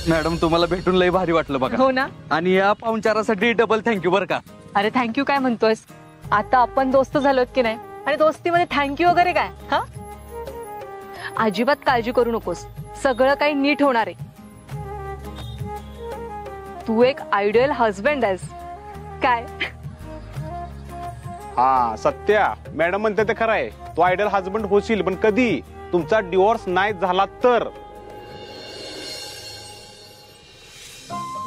Madam तुम्हाला भेटून लय भारी वाटलं बघा. हो ना. आणि या पाहुणचारासाठी डबल थँक्यू बरं का. अरे थँक्यू काय म्हणतोयस, आता आपण दोस्त झालोत की नाही, आणि दोस्तीमध्ये थँक्यू वगैरे काय. हा अजिबात काळजी करू नकोस, सगळं काही नीट होणार आहे. तू एक आयडियल हजबंड आहेस काय. हा सत्या, मॅडम म्हणते ते खरं आहे. तू आयडल हजबंड होशील, पण कधी तुमचा डिवोर्स नाही झाला तर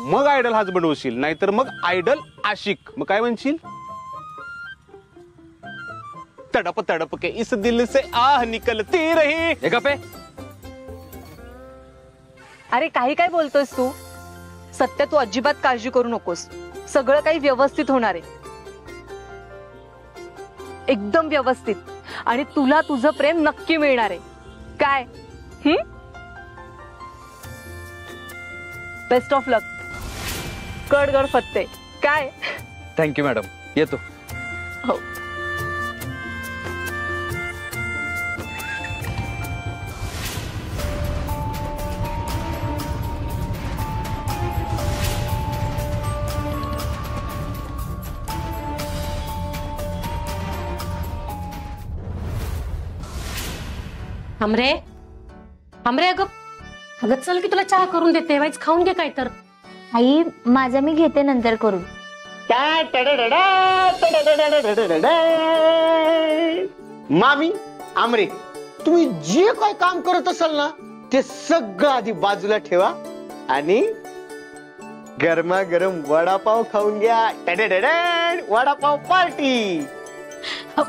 मग आयडल हजबंड होशील, नाहीतर मग आयडल आशिक. मग काय म्हणशील? तड़प तड़प के इस दिल से आह निकलती रही. हे गप्पे. अरे काही काय बोलतोयस तू. सत्य, तू अजिबात काळजी करू नकोस, सगळं काही व्यवस्थित होणार आहे, एकदम व्यवस्थित. आणि तुला तुझं प्रेम नक्की मिळणार आहे काय. बेस्ट ऑफ लक. कड गड फत्ते काय. थँक्यू मॅडम, येतो. हो. हमरे हमरे, अगं अगं चल की तुला चहा करून देते, वाईच खाऊन घे काय तर. आई माझा मी घेते नंतर करून. मामी, आमरे, तुम्ही जे काय काम करत असाल ना ते सगळं आधी बाजूला ठेवा आणि गरमागरम वडापाव खाऊन घ्या. वडापाव पार्टी.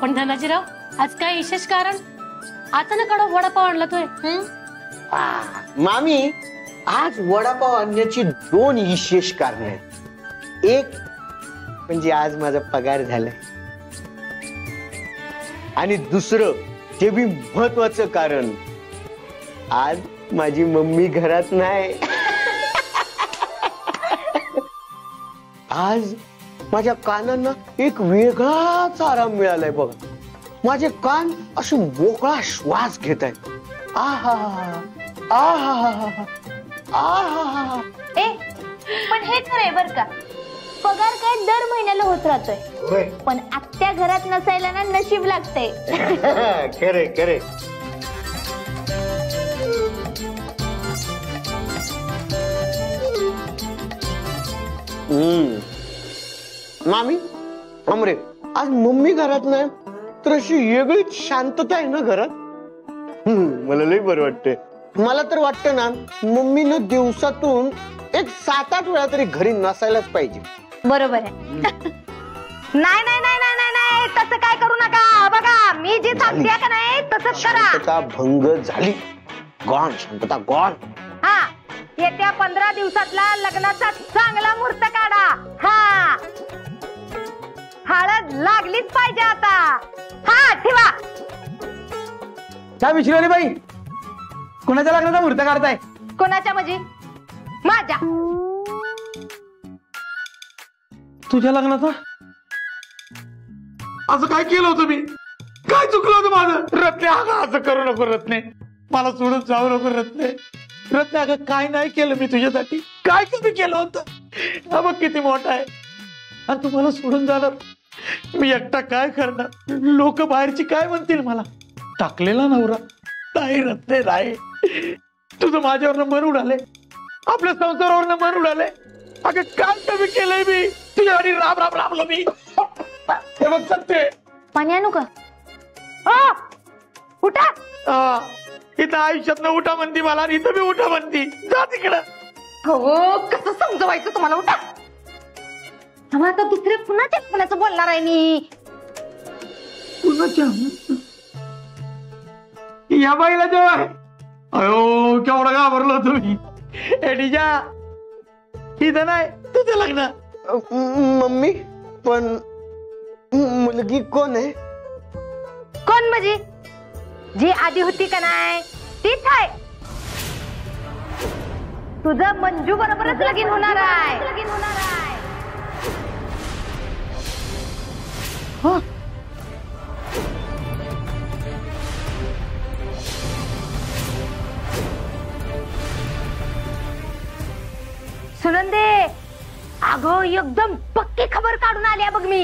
पण धनाजीराव, आज काय विशेष कारण? अचानक वडापाव आणला तोय. मामी, आज वडापाव आणण्याची 2 विशेष कारण आहेत. एक म्हणजे आज माझा पगार झालाय, आणि दुसरं ते बी महत्वाचं कारण, आज माझी मम्मी घरात नाही. आज माझ्या कानांना एक वेगळाच आराम मिळालाय बघा. माझे कान असे मोकळा श्वास घेत आहेत. आहा आहा आहा. ए पण हे खरंय बर का, पगार काय दर महिन्याला होत राहतोय, पण आत्या घरात नसायला ना नशीब लागतंय. खरे खरे. मामी, हमरे, आज मम्मी घरात नाही तर अशी वेगळीच शांतता आहे ना घरात. मला लई बरं वाटतंय. मला तर वाटतं ना मम्मीनं दिवसातून एक 7-8 वेळा तरी घरी नसायलाच पाहिजे. बरोबर आहे. नाही नाही नाही नाही नाही, तसं काय करू नका. बघा मी जे सांगते का नाही तसंच करा. शांतता भंग झाली. गॉन, शांतता गॉन. हा, येत्या 15 दिवसातला लग्नाचा चांगला मुहूर्त काढा. हा, हळद लागलीच पाहिजे आता. हा ठेवा. काय विचारली बाई, कोणाच्या लग्नाचा मुहूर्त काढताय? कोणाच्या म्हणजे? माझ्या. तुझ्या लग्नाचा? असं काय केलं होतं मी? काय चुकलं होतं माझं? रत्ने, अगं असं करू नको रत्ने, मला सोडून जाऊ नको रत्ने. रत्ने, अगं काय नाही केलं मी तुझ्यासाठी. काय कमी केलं होतं? हा बघ किती मोठा आहे, आणि तू मला सोडून जाणार. मी एकटा काय करणार? लोक बाहेरची काय म्हणतील मला? टाकलेला नवरा. नाही रत्ने नाही, तुझं माझ्यावरनं मन उडाले, आपल्या संसारावरनं मन उडाले. अगं काय कमी केलंय मी तुझ्यासाठी? राम राम रामलो मी. हे बघ सत्य, पाणी आणू का? उठा. इथं आयुष्यात उठा म्हणती मला, आणि इथं मी उठा म्हणती. जा तिकडं. हो, कसं समजवायचं तुम्हाला? उठा. आता दुसरे पुन्हाच बोलणार आहे मी. या बाईला जेव्हा, अयो केवढा घाबरलो तुम्ही. एडीजा, इथं नाही तुझं लग्न. मम्मी, पण मुलगी कोण आहे? कोण म्हणजे? जी आधी होती का नाही तीच आहे. तुझं मंजू बरोबरच लगीन होणार आहे. सुनंदे, अगं एकदम पक्की खबर काढून आली बघ मी.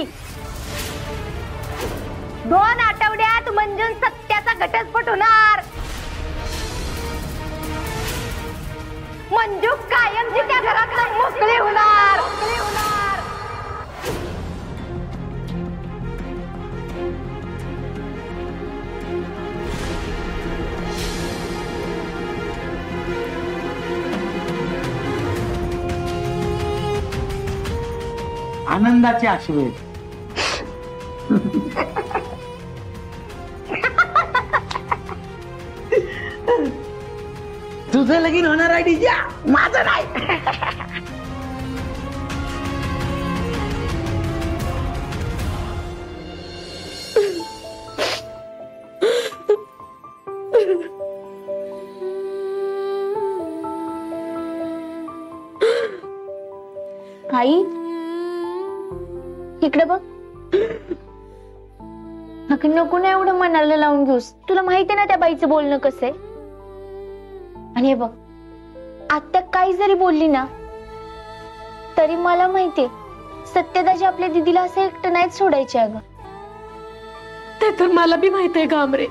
2 आठवड्यात मंजून सत्याचा घटस्फोट होणार. मंजू कायमची त्या घरात मोकळी होणार. आनंदाचे आशीर्वाद. तुझं लगीन होणार आहे डीजा, माझं नाही. आई इकडे बघ. अगं नको ना एवढं मनाला लावून घेऊस. तुला माहितीये ना त्या बाईचं बोलणं कसं आहे. आणि हे बघ, आता काही जरी बोलली ना तरी मला माहितीये सत्यदाजी आपल्या दीदीला असं एकटं नाहीच सोडायचे. अगं ते तर मला बी माहित आहे का अमरे,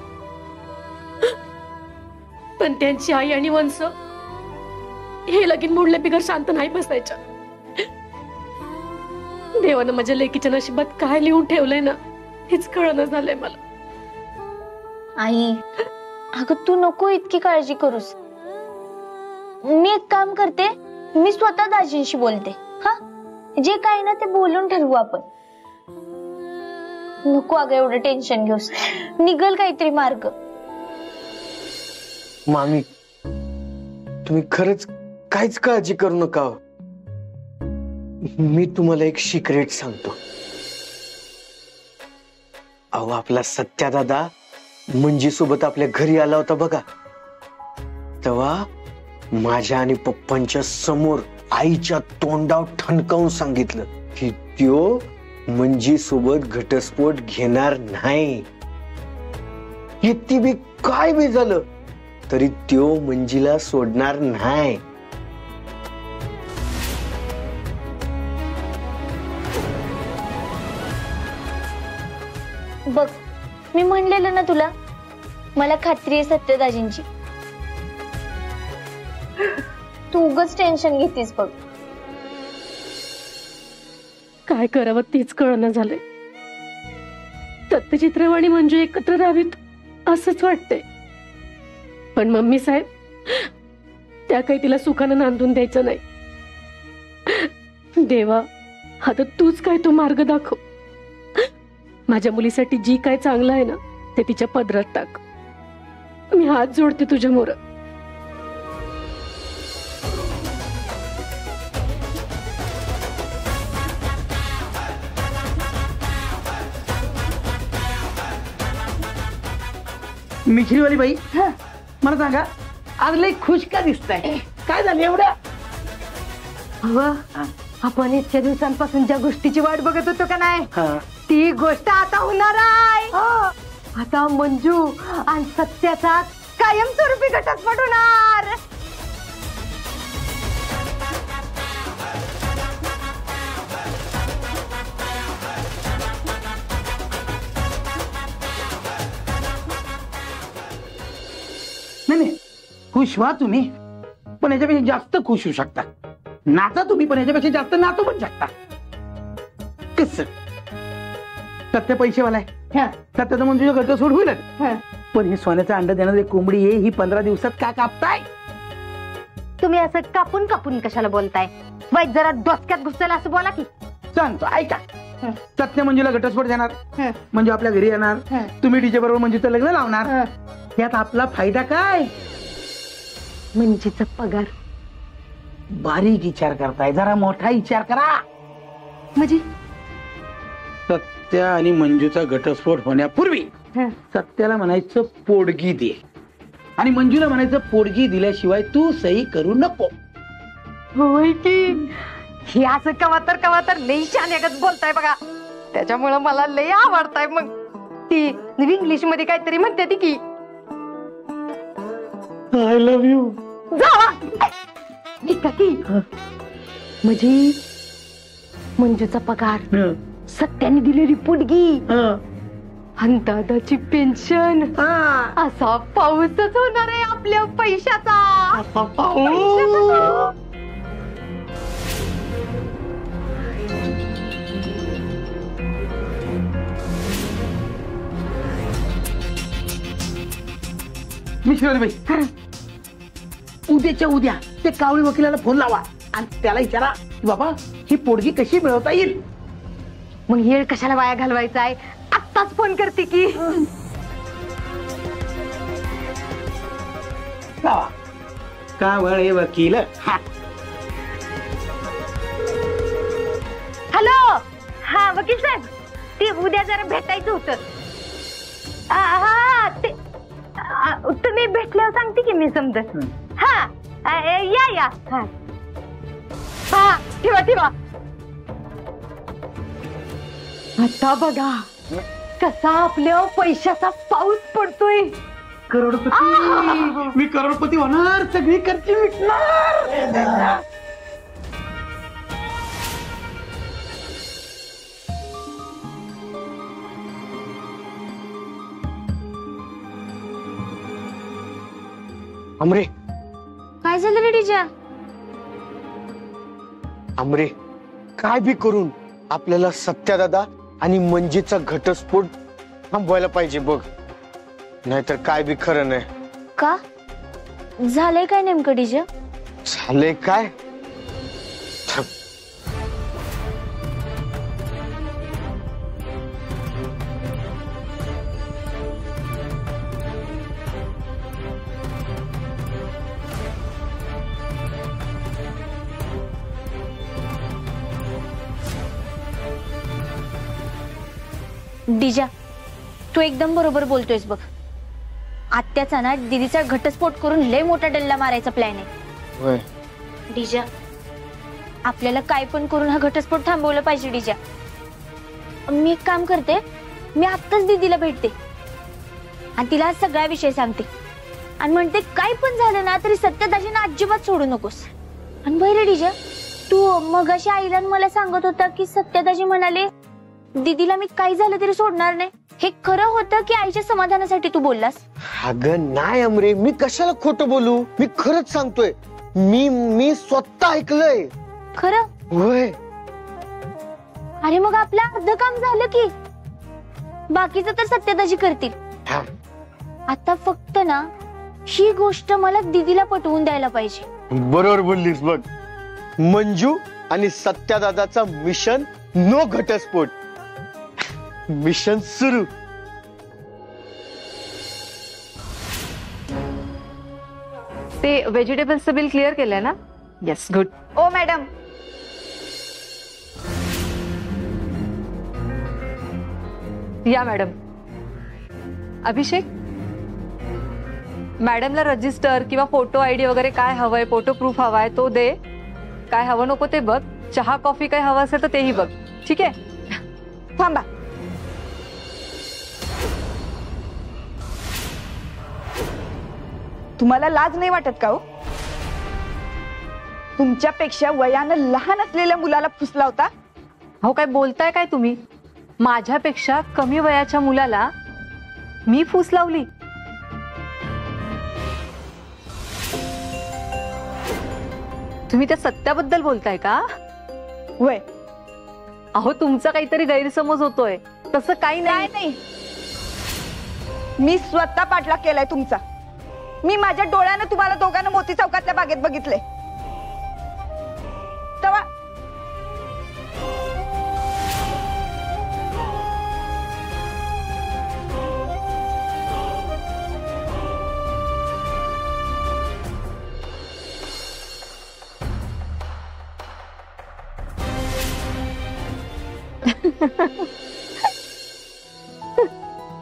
पण त्यांची आई आणि वंश हे लगीन मोडल्या बिगर शांत नाही बसायच्या. देवानं माझ्या लेकीच्या नशिबात काय लिहून ठेवलंय ना हेच कळणं झालंय मला. आई अगं तू नको इतकी काळजी करूस. मी एक काम करते, मी स्वतः दाजींशी बोलते. हा, जे काय ना ते बोलून ठरवू आपण. नको अगं एवढं टेन्शन घेऊस, निघल काहीतरी मार्ग. मामी, तुम्ही खरंच काहीच काळजी करू नका. मी तुम्हाला एक सिक्रेट सांगतो. अहो, आपला सत्या दादा मंजी सोबत आपल्या घरी आला होता बघा, तेव्हा माझ्या आणि पप्पांच्या समोर आईच्या तोंडावर ठणकावून सांगितलं की त्यो मंजी सोबत घटस्फोट घेणार नाही. किती बी काय बी झालं तरी त्यो मंजीला सोडणार नाही. बघ, मी म्हणलेलं ना तुला, मला खात्री आहे सत्यदाजींची. तू उगाच टेन्शन घेतीस बघ. काय करावं तेच कळणं झालंय. सत्यचित्रवाणी म्हणजे एकत्र राहावीत असंच वाटतंय, पण मम्मी साहेब त्या काही तिला सुखानं नांदून द्यायचं नाही. देवा, आता तूच काय तो मार्ग दाखव. माझ्या मुलीसाठी जी काय चांगलं आहे ना ते तिच्या पदरात टाक. मी हात जोडते तुझ्या मोर. मिश्रीवाली बाई, मला सांगा, आज लई खुश का दिसताय? काय झालं एवढं? आपण इतक्या दिवसांपासून ज्या गोष्टीची वाट बघत होतो का नाही, ती गोष्ट आता होणार आहे. आता मंजू आणि सत्याचा कायमस्वरूपी घटस्फोट होणार. नाही, खुश व्हा तुम्ही, पण याच्यापेक्षा जास्त खुश होऊ शकता. नाचा तुम्ही, पण याच्यापेक्षा जास्त नाचू पण शकता. कस सत्य पैसेवाला आहे, सत्याचं म्हणजे घटस्फोट होईल, पण हे सोन्याचं अंड देणारी कोंबडी आहे, ही 15 दिवसात का कापताय? तुम्ही असं कापून कापून कशाला बोलताय? वाईट जरा डोसक्यात घुसला असं बोला की. सांगतो ऐका. सत्य मंजूला घटस्फोट देणार, म्हणजे आपल्या घरी येणार, तुम्ही डीजे बरोबर मंजूचं लग्न लावणार. यात आपला फायदा काय? मंजूचा पगार. बारीक विचार करताय, जरा मोठा विचार करा. म्हणजे सत्या आणि मंजूचा घटस्फोट होण्यापूर्वी सत्याला म्हणायचं पोडगी दे, आणि मंजूला म्हणायचं पोडगी दिल्याशिवाय तू सही करू नको. होय की? हे असं कवा तर लई शान्यागत बोलताय बघा. त्याच्यामुळं मला लई आवडताय. मग ती इंग्लिश मध्ये काहीतरी म्हणते ती की आय लव्ह यू. जावा की म्हणजे मंजूचा पगार, सत्याने दिलेली पुडगी आणि दादाची पेन्शन, असा पाऊसच होणार आहे आपल्या पैशाचा. बाई, उद्याच्या उद्या ते कावळी वकिलाला फोन लावा आणि त्याला विचारा की बाबा ही पोडगी कशी मिळवता येईल. मग येळ कशाला वाया घालवायचा आहे, आत्ताच फोन करते की. लावा. कावळे वकील. हॅलो, हा वकील साहेब, ते उद्या जरा भेटायचं होतं. हा ते तुम्ही भेटल्यावर सांगते की मी समजत. हा या हा हा, ठेवा ठेवा. आता बघा कसा आपल्या पैशाचा पाऊस पडतोय. करोडपती, मी करोडपती होणार, सगळी खर्च विकणार. अमरे, काय झालं रे डीजा? अमरे, काय बी करून आपल्याला सत्यादादा आणि मंजीचा घटस्फोट थांबवायला पाहिजे बघ, नाहीतर काय बी खरं नाही. का झालंय काय नेमकं डीजा? झाले काय? डीजा, तू एकदम बरोबर बोलतोयस बघ. आत्याचा ना दीदीचा घटस्फोट करून लय मोठा डल्ला मारायचा प्लॅन आहे. डीजा, आपल्याला काय पण करून हा घटस्फोट थांबवला पाहिजे. डीजा, मी एक काम करते, मी आत्ताच दीदीला भेटते आणि तिला सगळा विषय सांगते आणि म्हणते काय पण झालं ना तरी सत्यदाजींना अजिबात सोडू नकोस. आणि बरं डीजा, तू मगाशी आईला मला सांगत होता की सत्यदाजी म्हणाले दीदीला मी काही झालं तरी सोडणार नाही. हे खरं होतं की आईच्या समाधानासाठी तू बोललास? अगं नाही अमरे, मी कशाला खोटं बोलू, मी खरंच सांगतोय. मी स्वतः ऐकलंय. खरं? होय. अरे मग आपलं अर्ध काम झालं की. बाकीचं तर सत्यदाजी करतील. आता फक्त ना ही गोष्ट मला दीदीला पटवून द्यायला पाहिजे. बरोबर बोललीस बघ. मंजू आणि सत्यादादाचा मिशन नो घटस्फोट. मिशन सुरू. ते व्हेजिटेबल्सचं बिल क्लिअर केलंय ना? Yes, good. ओ मॅडम, या मॅडम. अभिषेक, मॅडमला रजिस्टर किंवा फोटो आयडी वगैरे काय हवंय, फोटो प्रूफ हवाय तो दे. काय हवं नको ते बघ. चहा कॉफी काय हवं असेल तर तेही बघ. ठीक आहे? थांबा. तुम्हाला लाज नाही वाटत का हो? तुमच्यापेक्षा वयानं लहान असलेल्या मुलाला फुसला होता. हो, काय बोलताय काय तुम्ही? माझ्यापेक्षा कमी वयाच्या मुलाला मी फूस लावली? तुम्ही त्या सत्याबद्दल बोलताय का? वय अहो, तुमचा काहीतरी गैरसमज होतोय. तसं काही नाही. मी स्वतः पाठलाग केलाय तुमचा. मी माझ्या डोळ्यानं तुम्हाला दोघांना मोती चौकातल्या बागेत बघितले. तेव्हा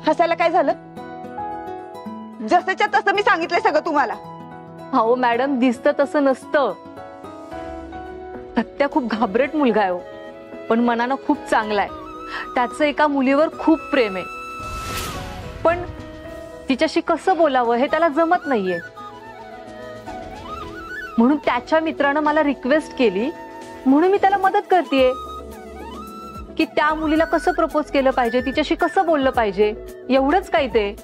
हसायला काय झालं? जसंच्या तसं मी सांगितलंय सगळं तुम्हाला. हो मॅडम, दिसतं तसं नसतं. सत्या खूप घाबरट मुलगा आहे हो, पण मनानं खूप चांगला आहे. त्याचं एका मुलीवर खूप प्रेम आहे, पण तिच्याशी कसं बोलावं हे त्याला जमत नाहीये. म्हणून त्याच्या मित्रानं मला रिक्वेस्ट केली म्हणून मी त्याला मदत करतेय की त्या मुलीला कसं प्रपोज केलं पाहिजे, तिच्याशी कसं बोललं पाहिजे, एवढंच काय ते.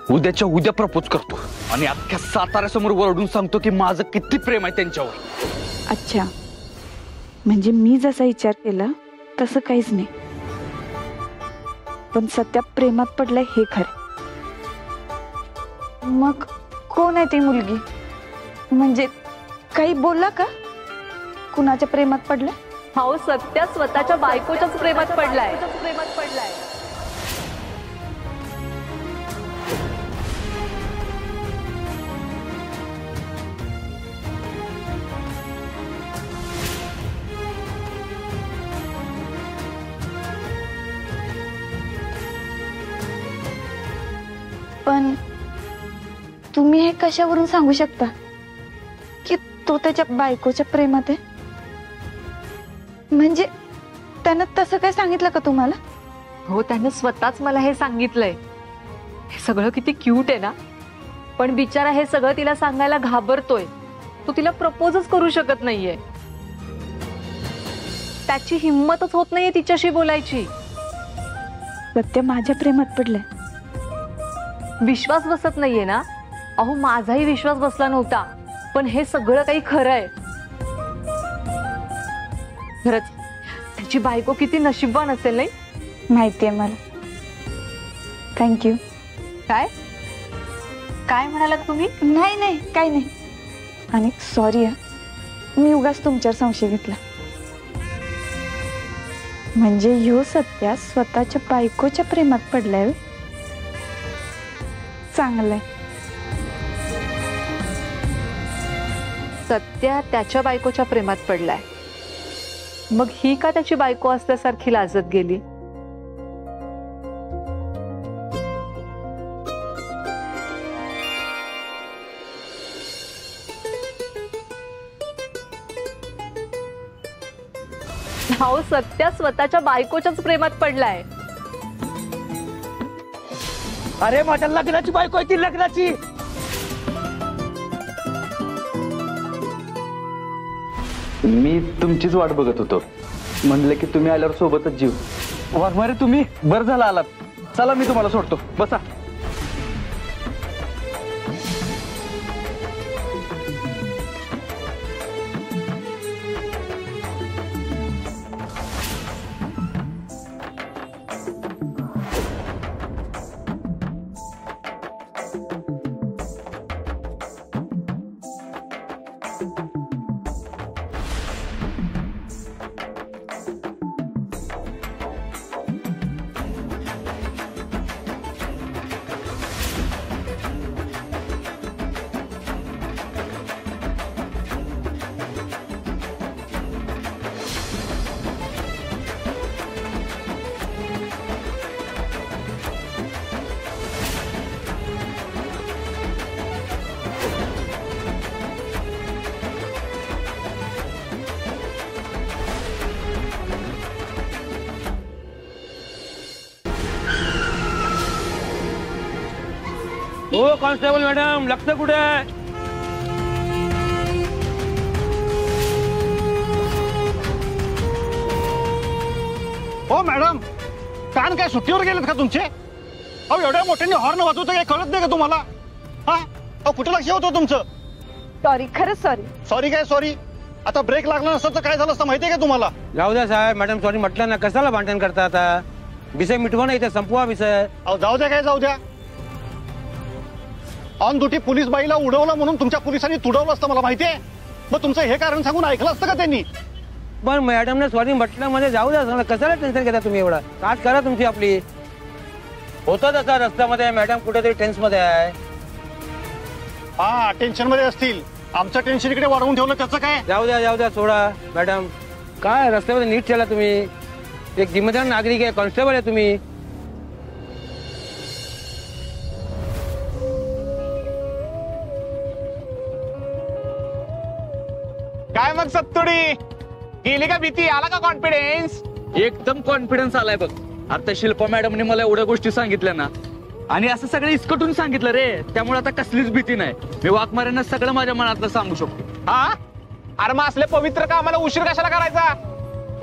उद्याच्या उद्या प्रपोज करतो आणि अख्ख्या साताऱ्यासमोर ओरडून सांगतो की माझं किती प्रेम आहे त्यांच्यावर. अच्छा, म्हणजे मी जसा विचार केला तसं काहीच नाही, पण सध्या प्रेमात पडलाय हे खरं. मग कोण आहे ती मुलगी? म्हणजे काही बोलला का? कुणाच्या प्रेमात पडलाय? हो, सत्या स्वतःच्या बायकोच्याच प्रेमात पडलाय. पण तुम्ही हे कशावरून सांगू शकता की तो त्याच्या बायकोच्या प्रेमात आहे? म्हणजे त्यानं तसं काय सांगितलं का तुम्हाला? हो, त्यानं स्वतःच मला हे सांगितलंय. हे सगळं किती क्यूट आहे ना, पण बिचारा हे सगळं तिला सांगायला घाबरतोय. तो तिला प्रपोजच करू शकत नाहीये. त्याची हिंमतच होत नाहीये तिच्याशी बोलायची. सत्य माझ्या प्रेमात पडलंय. विश्वास बसत नाहीये ना? अहो, माझाही विश्वास बसला नव्हता, पण हे सगळं काही खरं आहे. खरंच त्याची बायको किती नशीबवान असेल नाही? माहितीये मला. थँक्यू. काय काय म्हणालात तुम्ही? नाही नाही, काही नाही. आणि सॉरी, मी उगाच तुमच्यावर संशय घेतला. म्हणजे ह्यो सत्या स्वतःच्या बायकोच्या प्रेमात पडलाय. चांगलंय. सत्या त्याच्या बायकोच्या प्रेमात पडलाय, मग ही का त्याची बायको असल्यासारखी लाजत गेली? हो, सत्या स्वतःच्या बायकोच्याच प्रेमात पडलाय. अरे माझ्या लग्नाची बायको आहे ती, लग्नाची. मी तुमचीच वाट बघत होतो, म्हणलं की तुम्ही आल्यावर सोबतच जीव. वाघमारे तुम्ही बरं झालं आलात. चला मी तुम्हाला सोडतो, बसा. ओ कॉन्स्टेबल मॅडम, लक्ष कुठे आहे? हो मॅडम, कान काय सुट्टीवर गेलेत का तुमचे? अहो, एवढ्या मोठ्याने हॉर्न वाजवतो काय कळत नाही का तुम्हाला? हा, अहो कुठे लक्ष होतं तुमचं? सॉरी, खरंच सॉरी. सॉरी काय सॉरी? आता ब्रेक लागला नसतं तर काय झालं असतं माहितीये का तुम्हाला? जाऊ द्या साहेब, मॅडम सॉरी म्हटलं ना, कशाला भांडण करता? आता विषय मिटवा ना, इथे संपवा विषय. अहो जाऊ द्या काय जाऊ द्या. ऑन ड्युटी पोलीस बाईला उडवलं म्हणून तुमच्या पोलिसांनी तुडवलं असतं मला माहितीये. मग तुमचं हे कारण सांगून ऐकलं असतं का त्यांनी? पण मॅडमने सॉरी म्हटलं म्हणजे जाऊ द्या, कशाला टेन्शन घेता तुम्ही एवढा? काट करा तुमची आपली. होतं तसा रस्त्यामध्ये मॅडम कुठेतरी टेन्स मध्ये आहे. हा, टेन्शन मध्ये असतील. आमचं टेन्शन इकडे वाढवून ठेवलं त्याचं काय? जाऊ द्या सोडा मॅडम. काय रस्त्यामध्ये नीट चला तुम्ही. एक जिम्मेदार नागरिक आहे, कॉन्स्टेबल आहे तुम्ही. काय मग सत्तोडी, गेली का भीती? आला का कॉन्फिडन्स? एकदम कॉन्फिडन्स आलाय बघ. आता शिल्पा मॅडमने मला एवढ्या गोष्टी सांगितल्या ना, आणि असं सगळं इसकटून सांगितलं रे, त्यामुळे आता कसलीच भीती नाही. मी वाघमाऱ्यांना सगळं माझ्या मनातलं सांगू शकतो. हा, अरे मग असले पवित्र कामाला उशीर कशाला करायचा?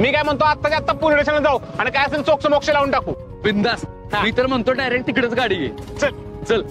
मी काय म्हणतो आत्ताच्या आत्ता पोलीस स्टेशनला जाऊ आणि काय असेल चोक्ष मोक्ष लावून टाकू. बिंदास. मी तर म्हणतो डायरेक्ट तिकडेच गाडी घे. चल चल.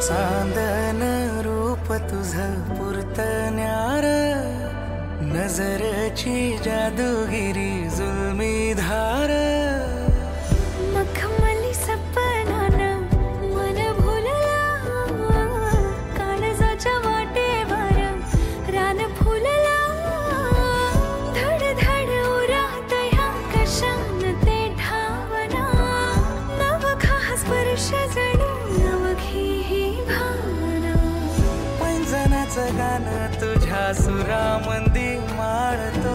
चांदन रूप तुझं पुरतण्यार नजरची जादूगिरी जुलमी धार मखमली सपनान मन भुलला काळजाच्या वाटेवर रान फुलला धड धड उरात ह्या कशान ते ठावना नवखा स्पर्श जणू गाणं तुझ्या सुरामंदी माळतो